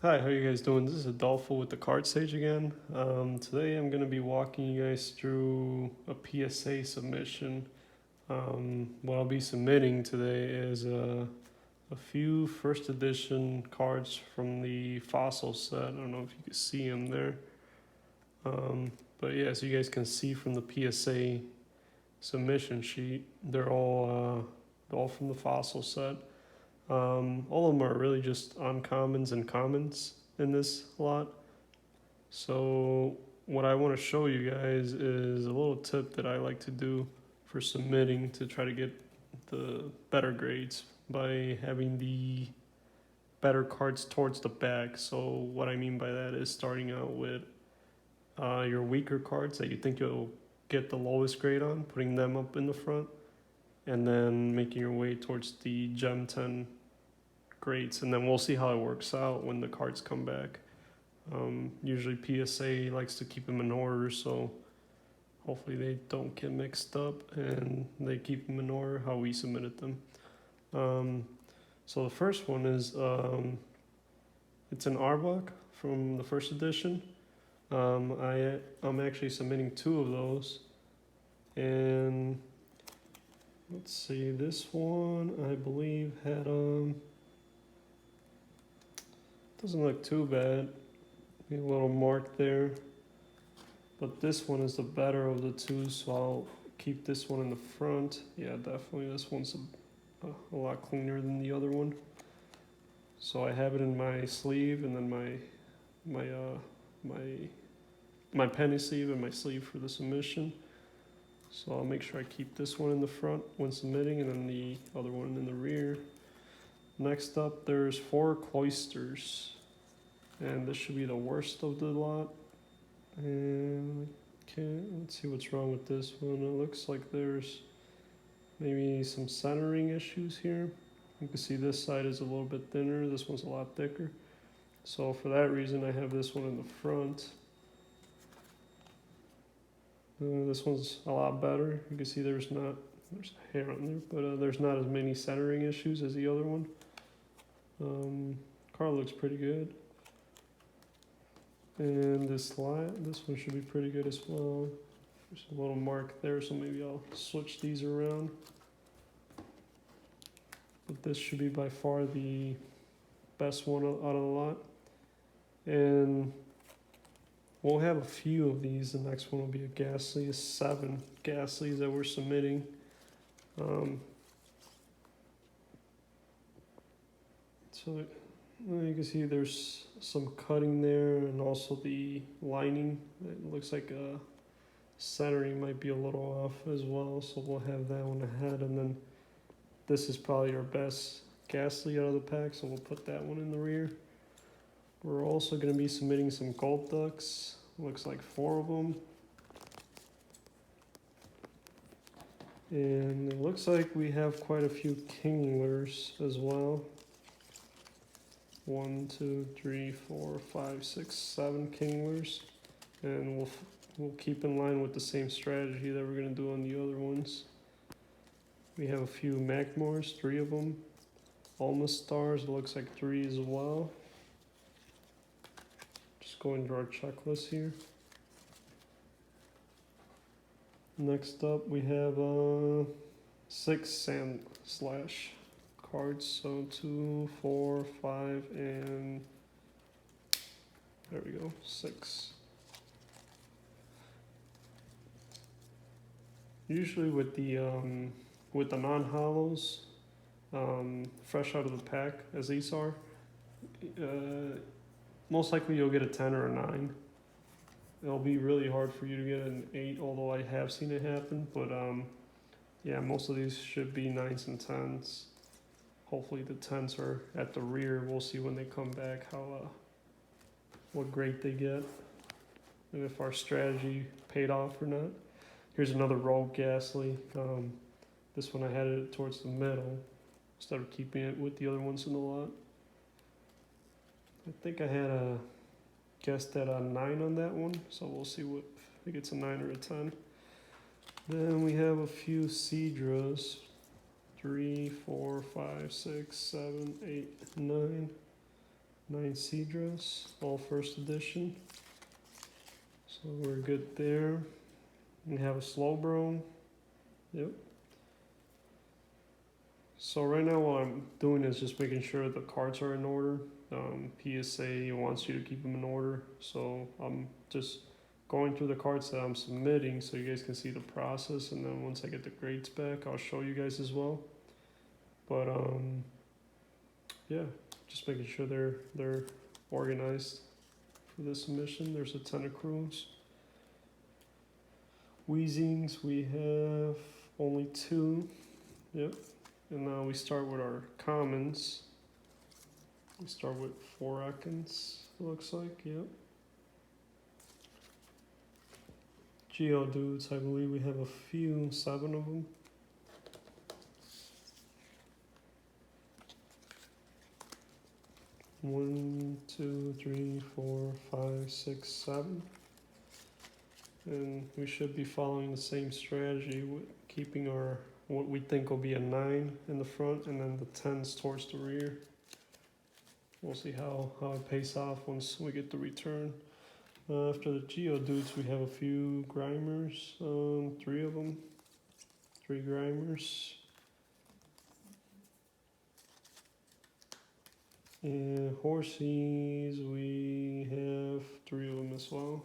Hi, how you guys doing? This is Adolfo with the Card Stage again. Today I'm going to be walking you guys through a PSA submission. What I'll be submitting today is a few first edition cards from the Fossil set. I don't know if you can see them there. But yeah, as you guys can see from the PSA submission sheet, they're all from the Fossil set. All of them are really just uncommons and commons in this lot. So what I want to show you guys is a little tip that I like to do for submitting to try to get the better grades by having the better cards towards the back. So what I mean by that is starting out with your weaker cards that you think you'll get the lowest grade on, putting them up in the front, and then making your way towards the Gem 10 grades, and then we'll see how it works out when the cards come back. Usually PSA likes to keep them in order, so hopefully they don't get mixed up and they keep them in order how we submitted them. So the first one is it's an Arbok from the first edition. I'm actually submitting two of those, and let's see, this one I believe had doesn't look too bad. A little mark there. But this one is the better of the two, so I'll keep this one in the front. Yeah, definitely this one's a lot cleaner than the other one. So I have it in my sleeve, and then my penny sleeve and my sleeve for the submission. So I'll make sure I keep this one in the front when submitting, and then the other one in the rear. Next up, there's 4 Cloisters, and this should be the worst of the lot. And okay, let's see what's wrong with this one. It looks like there's maybe some centering issues here. You can see this side is a little bit thinner, this one's a lot thicker. So for that reason, I have this one in the front. This one's a lot better. You can see there's a hair on there, but there's not as many centering issues as the other one. Car looks pretty good. And this one should be pretty good as well. There's a little mark there, so maybe I'll switch these around. But this should be by far the best one out of the lot. And we'll have a few of these. The next one will be a Ghastly, 7 Ghastlies that we're submitting. So you can see there's some cutting there, and also the lining. It looks like centering might be a little off as well, so we'll have that one ahead. And then this is probably our best Ghastly out of the pack, so we'll put that one in the rear. We're also going to be submitting some Gold Ducks. Looks like 4 of them. And it looks like we have quite a few Kinglers as well. 1, 2, 3, 4, 5, 6, 7 Kinglers, and we'll keep in line with the same strategy that we're gonna do on the other ones. We have a few Magmors, 3 of them. Alma Stars, it looks like 3 as well. Just going through our checklist here. Next up, we have 6 Sandslash cards, so 2, 4, 5, and there we go, 6. Usually with the non-hollows, fresh out of the pack as these are, most likely you'll get a 10 or a 9. It'll be really hard for you to get an 8, although I have seen it happen. But yeah, most of these should be 9s and 10s. Hopefully the 10s are at the rear. We'll see when they come back what grade they get, and if our strategy paid off or not. Here's another Rogue Ghastly. This one I had it towards the middle instead of keeping it with the other ones in the lot. I think I had guessed at a 9 on that one, so we'll see if it gets a 9 or a 10. Then we have a few Seadras. 3, 4, 5, 6, 7, 8, 9. 9 Cedras, all first edition. So we're good there. We have a Slowbro. Yep. So right now what I'm doing is just making sure the cards are in order. PSA wants you to keep them in order. So I'm just going through the cards that I'm submitting so you guys can see the process, and then once I get the grades back, I'll show you guys as well. But yeah, just making sure they're organized for this submission. There's a ton of crews. Wheezings, we have only 2. Yep. And now we start with our commons. We start with 4 Ekans, looks like, yep. Geodudes, I believe we have a few, 7 of them. One, 2, 3, 4, 5, 6, 7. And we should be following the same strategy with keeping our what we think will be a 9 in the front, and then the 10s towards the rear. We'll see how it pays off once we get the return. After the Geodudes, we have a few Grimers, 3 of them. 3 Grimers. And Horsies, we have 3 of them as well.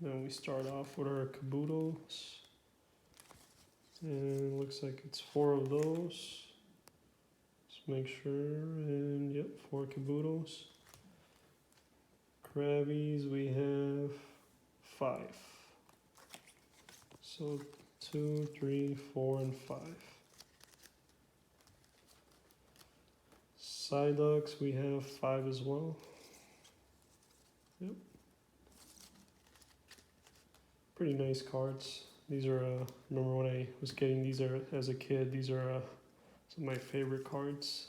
Then we start off with our Kabutos. And it looks like it's 4 of those. Let's make sure, and yep, 4 Kabutos. Krabbies, we have 5. So 2, 3, 4, and 5. Psyducks, we have 5 as well. Yep. Pretty nice cards. These are, remember when I was getting these as a kid, these are some of my favorite cards.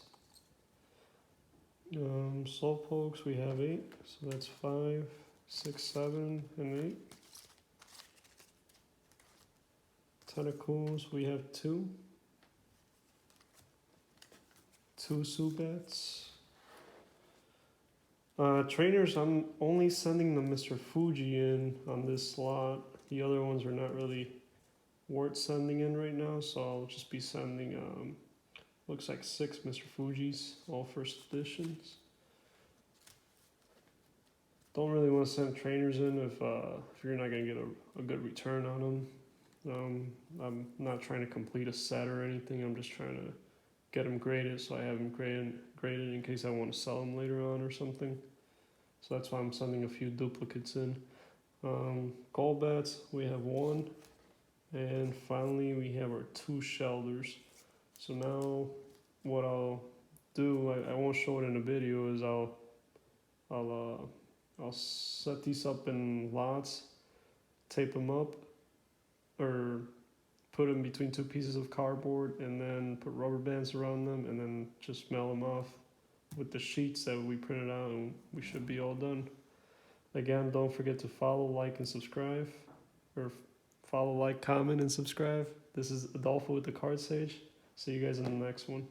Slowpokes, we have 8, so that's 5, 6, 7, and 8. Tentacles, we have 2. 2 Subats. Trainers, I'm only sending the Mr. Fuji in on this slot. The other ones are not really worth sending in right now, so I'll just be sending, looks like 6 Mr. Fujis, all first editions. Don't really want to send trainers in if you're not going to get a good return on them. I'm not trying to complete a set or anything. I'm just trying to get them graded so I have them graded in case I want to sell them later on or something. So that's why I'm sending a few duplicates in. Golbats, we have 1. And finally we have our 2 Shelders. So now what I'll do, I won't show it in the video, is I'll set these up in lots, tape them up, or put them between 2 pieces of cardboard, and then put rubber bands around them, and then just mail them off with the sheets that we printed out, and we should be all done. Again, don't forget to follow, like, and subscribe, or follow, like, comment, and subscribe. This is Adolfo with the Card Sage. See you guys in the next one.